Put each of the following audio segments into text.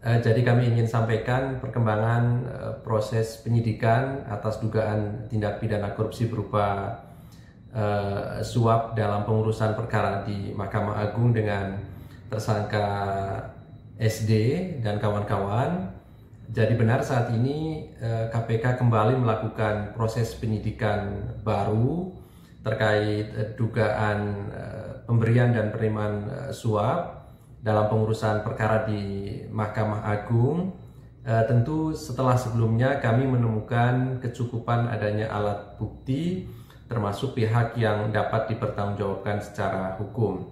Jadi kami ingin sampaikan perkembangan proses penyidikan atas dugaan tindak pidana korupsi berupa suap dalam pengurusan perkara di Mahkamah Agung dengan tersangka SD dan kawan-kawan. Jadi benar saat ini KPK kembali melakukan proses penyidikan baru terkait dugaan pemberian dan penerimaan suap dalam pengurusan perkara di Mahkamah Agung. Tentu setelah sebelumnya kami menemukan kecukupan adanya alat bukti termasuk pihak yang dapat dipertanggungjawabkan secara hukum.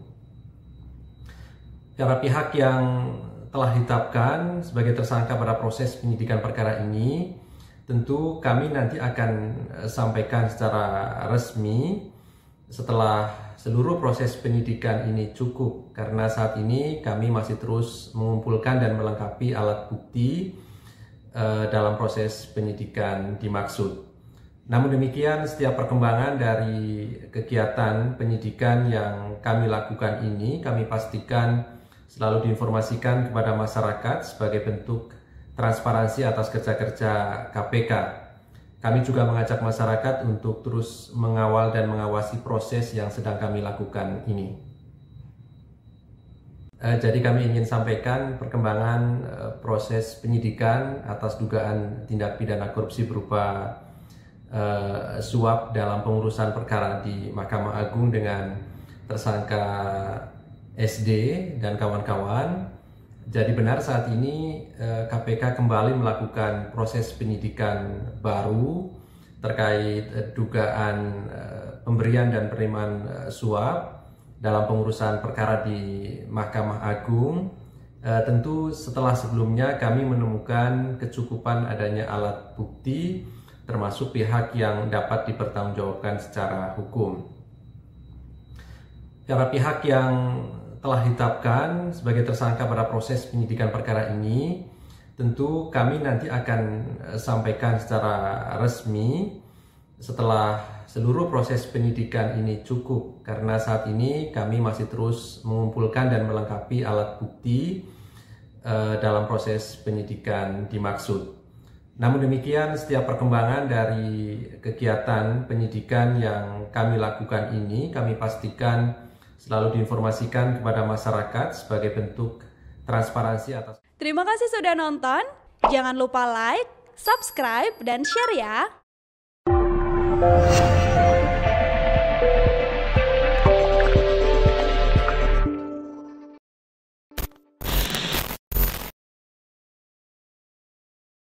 Para pihak yang telah ditetapkan sebagai tersangka pada proses penyidikan perkara ini, tentu kami nanti akan sampaikan secara resmi setelah seluruh proses penyidikan ini cukup, karena saat ini kami masih terus mengumpulkan dan melengkapi alat bukti dalam proses penyidikan dimaksud. Namun demikian, setiap perkembangan dari kegiatan penyidikan yang kami lakukan ini kami pastikan selalu diinformasikan kepada masyarakat sebagai bentuk transparansi atas kerja-kerja KPK. Kami juga mengajak masyarakat untuk terus mengawal dan mengawasi proses yang sedang kami lakukan ini. Jadi kami ingin sampaikan perkembangan proses penyidikan atas dugaan tindak pidana korupsi berupa suap dalam pengurusan perkara di Mahkamah Agung dengan tersangka SD dan kawan-kawan. Jadi benar saat ini KPK kembali melakukan proses penyidikan baru terkait dugaan pemberian dan penerimaan suap dalam pengurusan perkara di Mahkamah Agung. Tentu setelah sebelumnya kami menemukan kecukupan adanya alat bukti termasuk pihak yang dapat dipertanggungjawabkan secara hukum. Para pihak yang telah ditetapkan sebagai tersangka pada proses penyidikan perkara ini, tentu kami nanti akan sampaikan secara resmi setelah seluruh proses penyidikan ini cukup, karena saat ini kami masih terus mengumpulkan dan melengkapi alat bukti dalam proses penyidikan dimaksud. Namun demikian, setiap perkembangan dari kegiatan penyidikan yang kami lakukan ini kami pastikan selalu diinformasikan kepada masyarakat sebagai bentuk transparansi atas. Terima kasih sudah nonton. Jangan lupa like, subscribe, dan share ya.